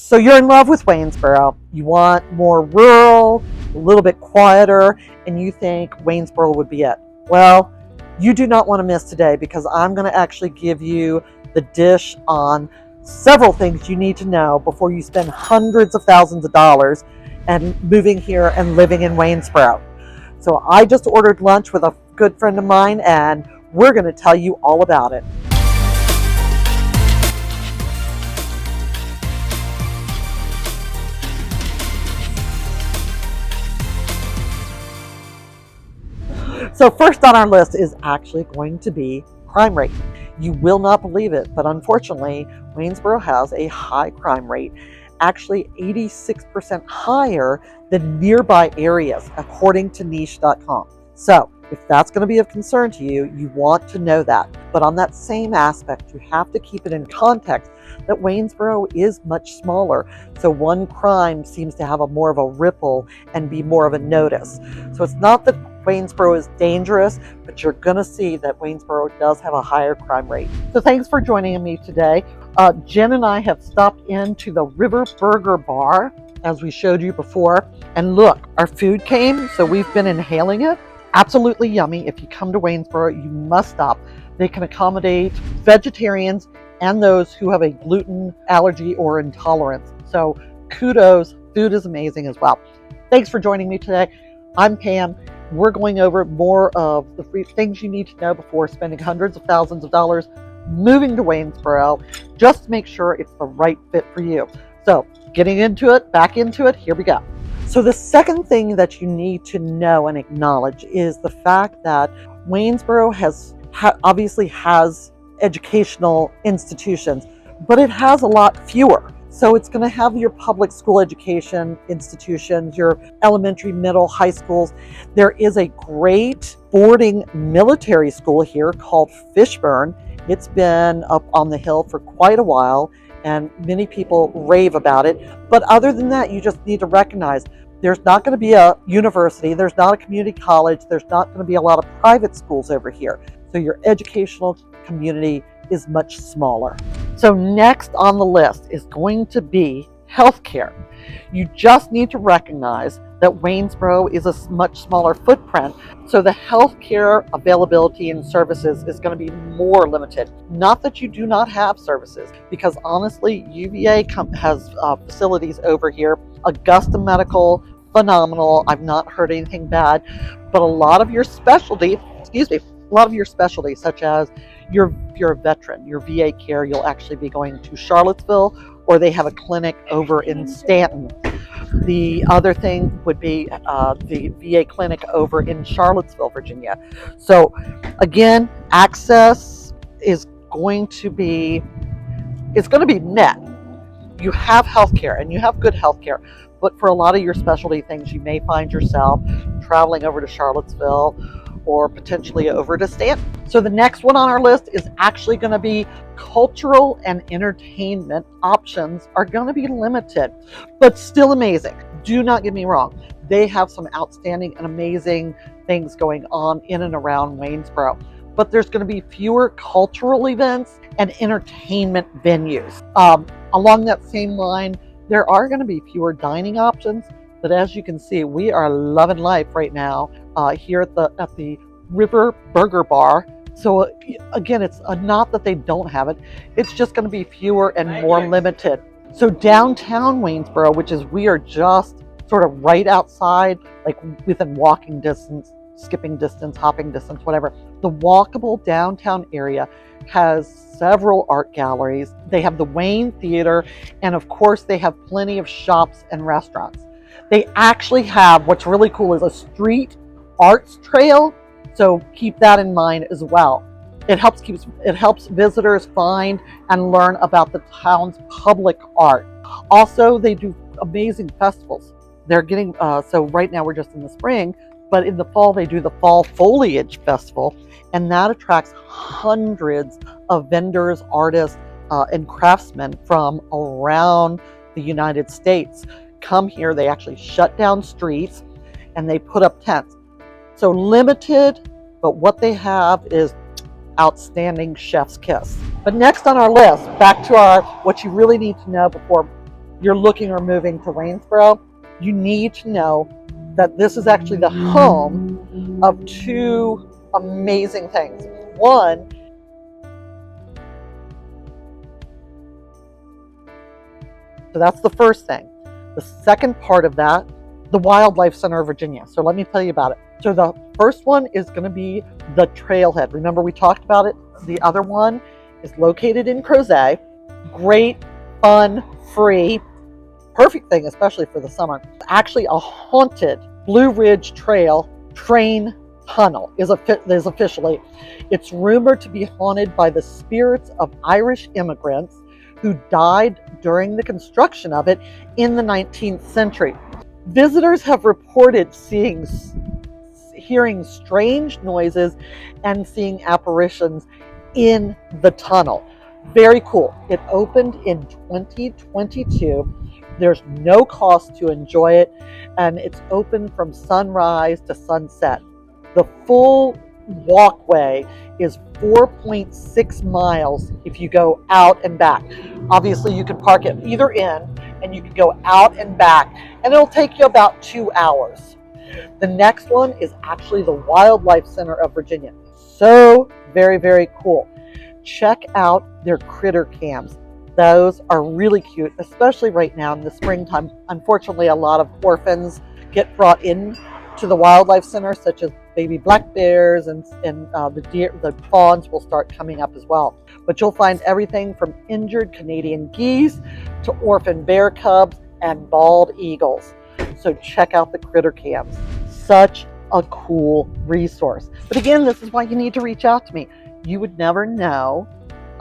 So you're in love with Waynesboro. You want more rural, a little bit quieter, and you think Waynesboro would be it. Well, you do not want to miss today, because I'm going to actually give you the dish on several things you need to know before you spend hundreds of thousands of dollars and moving here and living in Waynesboro. So I just ordered lunch with a good friend of mine, and we're going to tell you all about it. So first on our list is actually going to be crime rate. You will not believe it, but unfortunately, Waynesboro has a high crime rate, actually 86% higher than nearby areas, according to niche.com. So if that's going to be of concern to you, you want to know that. But on that same aspect, you have to keep it in context that Waynesboro is much smaller. So one crime seems to have more of a ripple and be more of a notice. So it's not that Waynesboro is dangerous, but you're going to see that Waynesboro does have a higher crime rate. So thanks for joining me today. Jen and I have stopped into the River Burger Bar, as we showed you before. And look, our food came, so we've been inhaling it. Absolutely yummy. If you come to Waynesboro, you must stop. They can accommodate vegetarians and those who have a gluten allergy or intolerance. So kudos, food is amazing as well. Thanks for joining me today. I'm Pam. We're going over more of the things you need to know before spending hundreds of thousands of dollars moving to Waynesboro, just to make sure it's the right fit for you. So getting into it, back into it, here we go. So the second thing that you need to know and acknowledge is the fact that Waynesboro obviously has educational institutions, but it has a lot fewer. So it's going to have your public school education institutions, your elementary, middle, high schools. There is a great boarding military school here called Fishburne. It's been up on the hill for quite a while, and many people rave about it. But other than that, you just need to recognize there's not going to be a university, there's not a community college, there's not going to be a lot of private schools over here. So your educational community is much smaller. So next on the list is going to be healthcare. You just need to recognize that Waynesboro is a much smaller footprint, so the healthcare availability and services is going to be more limited. Not that you do not have services, because honestly, UVA has facilities over here. Augusta Medical, phenomenal. I've not heard anything bad, but a lot of your specialties, such as if you're a veteran, your VA care, you'll actually be going to Charlottesville, or they have a clinic over in Stanton. The other thing would be the VA clinic over in Charlottesville, Virginia. So again, access is going to be met. You have healthcare, and you have good healthcare, but for a lot of your specialty things, you may find yourself traveling over to Charlottesville or potentially over to Stanton. So the next one on our list is actually going to be cultural and entertainment options are going to be limited, but still amazing. Do not get me wrong. They have some outstanding and amazing things going on in and around Waynesboro, but there's going to be fewer cultural events and entertainment venues. Along that same line, there are going to be fewer dining options, but as you can see, we are loving life right now here at the River Burger Bar. So again, it's not that they don't have it, it's just going to be fewer and more limited. So downtown Waynesboro, we are just sort of right outside, like within walking distance, skipping distance, hopping distance, whatever. The walkable downtown area has several art galleries. They have the Wayne Theater, and of course they have plenty of shops and restaurants. They actually have, what's really cool is a street arts trail, so keep that in mind as well. It helps visitors find and learn about the town's public art. Also, they do amazing festivals. They're getting, so right now we're just in the spring, but in the fall they do the Fall Foliage Festival, and that attracts hundreds of vendors, artists, and craftsmen from around the United States. Come here, they actually shut down streets and they put up tents. So limited, but what they have is outstanding chef's kiss. But next on our list, back to what you really need to know before you're looking or moving to Waynesboro, you need to know that this is actually the home of two amazing things. One, so that's the first thing. The second part of that, the Wildlife Center of Virginia. So let me tell you about it. So the first one is going to be the trailhead. Remember we talked about it? The other one is located in Crozet. Great, fun, free, perfect thing, especially for the summer. Actually, a haunted Blue Ridge Trail train tunnel is officially. It's rumored to be haunted by the spirits of Irish immigrants who died during the construction of it in the 19th century. Visitors have reported hearing strange noises and seeing apparitions in the tunnel. Very cool. It opened in 2022. There's no cost to enjoy it, and it's open from sunrise to sunset. The full walkway is 4.6 miles if you go out and back. Obviously, you can park at either end, and you can go out and back, and it'll take you about 2 hours. The next one is actually the Wildlife Center of Virginia. So very, very cool. Check out their critter cams. Those are really cute, especially right now in the springtime. Unfortunately, a lot of orphans get brought in to the Wildlife Center, such as baby black bears, and the fawns will start coming up as well. But you'll find everything from injured Canadian geese to orphan bear cubs and bald eagles. So check out the critter cams. Such a cool resource. But again, this is why you need to reach out to me. You would never know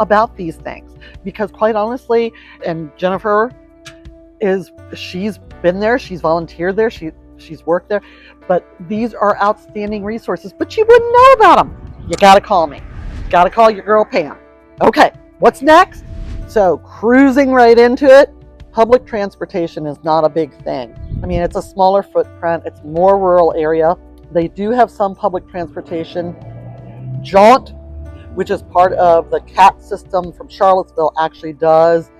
about these things, because quite honestly, and Jennifer she's been there, she's volunteered there, she's worked there, but these are outstanding resources, but you wouldn't know about them. You got to call me. You got to call your girl Pam. Okay, what's next? So cruising right into it. Public transportation is not a big thing. I mean, it's a smaller footprint. It's more rural area. They do have some public transportation. Jaunt, which is part of the CAT system from Charlottesville, actually does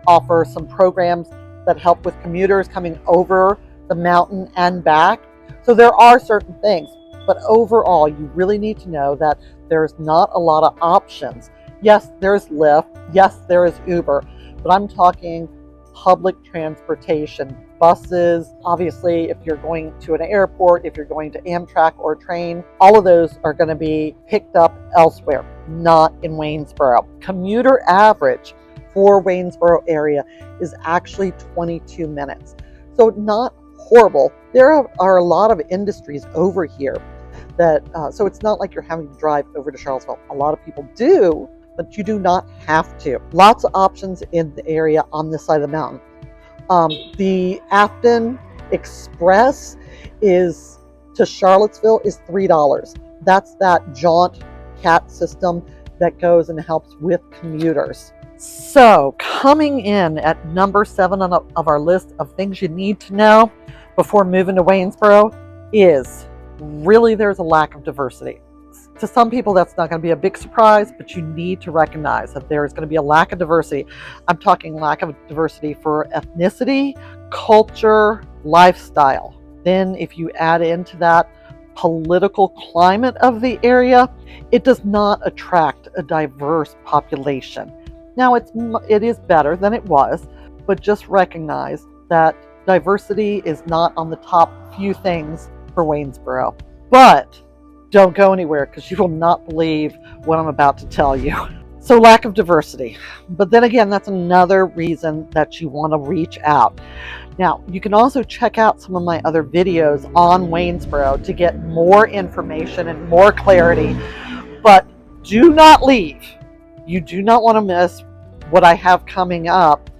offer some programs that help with commuters coming over the mountain and back. So there are certain things, but overall, you really need to know that there's not a lot of options. Yes, there's Lyft. Yes, there is Uber, but I'm talking public transportation, buses. Obviously, if you're going to an airport, if you're going to Amtrak or train, all of those are going to be picked up elsewhere, not in Waynesboro. Commuter average for Waynesboro area is actually 22 minutes. So not horrible. There are a lot of industries over here that, so it's not like you're having to drive over to Charlottesville. A lot of people do, but you do not have to. Lots of options in the area on this side of the mountain. The Afton Express to Charlottesville is $3. That's that jaunt CAT system that goes and helps with commuters. So coming in at number 7 of our list of things you need to know before moving to Waynesboro is really there's a lack of diversity. To some people, that's not going to be a big surprise, but you need to recognize that there is going to be a lack of diversity. I'm talking lack of diversity for ethnicity, culture, lifestyle. Then if you add into that political climate of the area, it does not attract a diverse population. Now, it is better than it was, but just recognize that diversity is not on the top few things for Waynesboro. But don't go anywhere, because you will not believe what I'm about to tell you. So lack of diversity. But then again, that's another reason that you want to reach out. Now, you can also check out some of my other videos on Waynesboro to get more information and more clarity. But do not leave. You do not want to miss what I have coming up,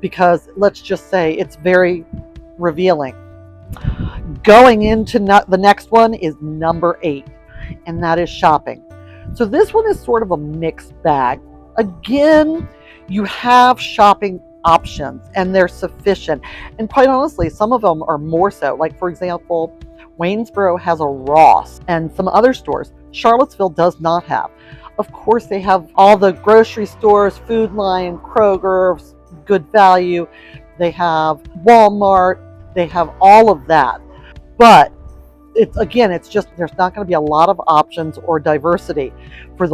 because let's just say it's very revealing. Going into the next one is number 8, and that is shopping. So this one is sort of a mixed bag. Again, you have shopping options and they're sufficient. And quite honestly, some of them are more so. Like, for example, Waynesboro has a Ross and some other stores Charlottesville does not have. Of course, they have all the grocery stores, Food Lion, Kroger, Good Value. they have Walmart, they have all of that. But it's just, there's not going to be a lot of options or diversity for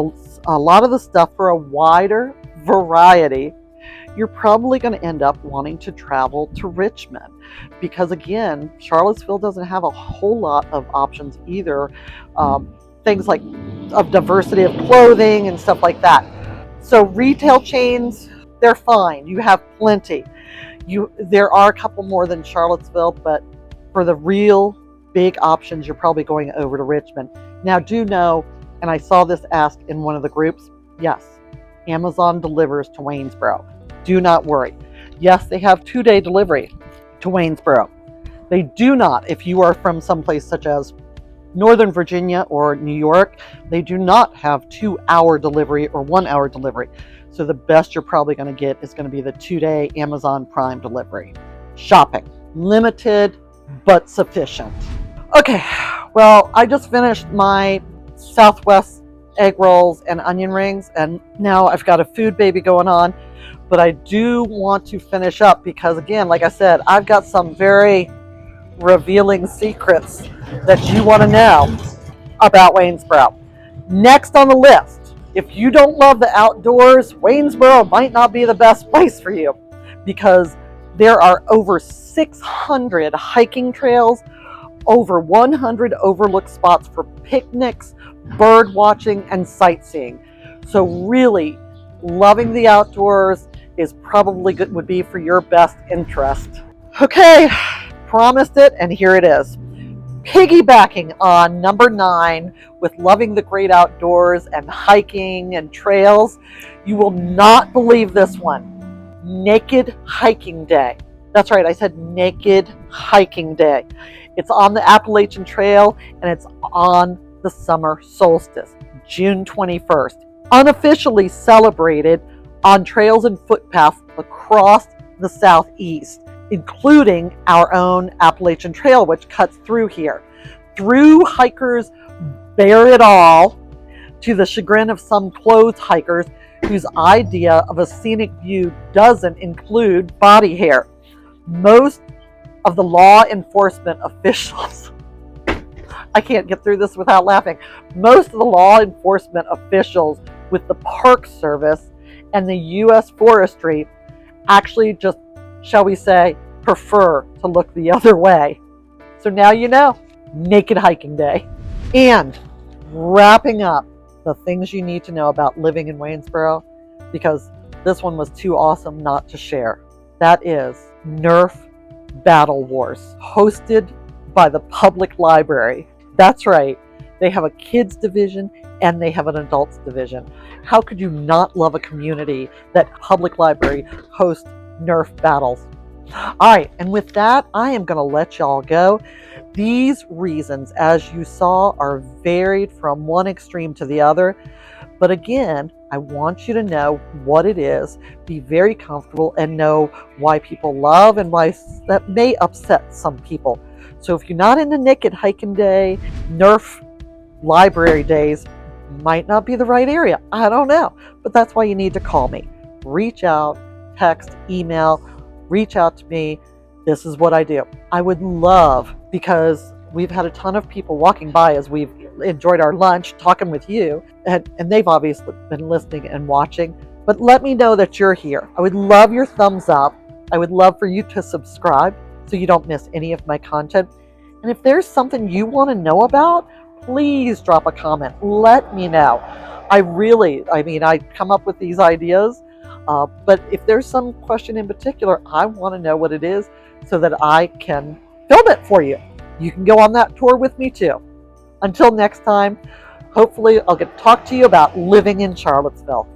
a lot of the stuff. For a wider variety, you're probably going to end up wanting to travel to Richmond, because again, Charlottesville doesn't have a whole lot of options either. Things like of diversity of clothing and stuff like that. So retail chains, they're fine. You have plenty. There are a couple more than Charlottesville, but for the real big options, you're probably going over to Richmond. Now, do know, and I saw this asked in one of the groups, yes, Amazon delivers to Waynesboro. Do not worry. Yes, they have 2-day delivery to Waynesboro. They do not, if you are from someplace such as Northern Virginia or New York, they do not have 2-hour delivery or 1-hour delivery. So the best you're probably going to get is going to be the 2-day Amazon Prime delivery. Shopping, limited but sufficient. Okay, well, I just finished my Southwest egg rolls and onion rings, and now I've got a food baby going on. But I do want to finish up because, again, like I said, I've got some very revealing secrets that you want to know about Waynesboro. Next on the list, if you don't love the outdoors, Waynesboro might not be the best place for you, because there are over 600 hiking trails, over 100 overlook spots for picnics, bird watching, and sightseeing. So really, loving the outdoors is probably good, would be for your best interest. Okay, promised it, and here it is. Piggybacking on number 9 with loving the great outdoors and hiking and trails, you will not believe this one. Naked Hiking Day. That's right, I said Naked Hiking Day. It's on the Appalachian Trail, and it's on the summer solstice, June 21st. Unofficially celebrated on trails and footpaths across the Southeast, including our own Appalachian Trail, which cuts through here. Through hikers bear it all, to the chagrin of some clothed hikers whose idea of a scenic view doesn't include body hair. Most of the law enforcement officials, I can't get through this without laughing. Most of the law enforcement officials with the Park Service and the U.S. Forestry actually just, shall we say, prefer to look the other way. So now you know, Naked Hiking Day. And wrapping up the things you need to know about living in Waynesboro, because this one was too awesome not to share. That is Nerf Battle Wars, hosted by the public library. That's right, they have a kids division and they have an adults division. How could you not love a community that public library hosts Nerf battles? All right, and with that, I am going to let y'all go. These reasons, as you saw, are varied from one extreme to the other. But again, I want you to know what it is, be very comfortable, and know why people love and why that may upset some people. So if you're not into Naked Hiking Day, Nerf Library Days might not be the right area. I don't know. But that's why you need to call me. Reach out, text, email, reach out to me. This is what I do. I would love, because we've had a ton of people walking by as we've enjoyed our lunch talking with you, and they've obviously been listening and watching, but let me know that you're here. I would love your thumbs up. I would love for you to subscribe so you don't miss any of my content. And if there's something you want to know about, please drop a comment. Let me know. I come up with these ideas, but if there's some question in particular, I want to know what it is so that I can film it for you. You can go on that tour with me too. Until next time, hopefully I'll get to talk to you about living in Charlottesville.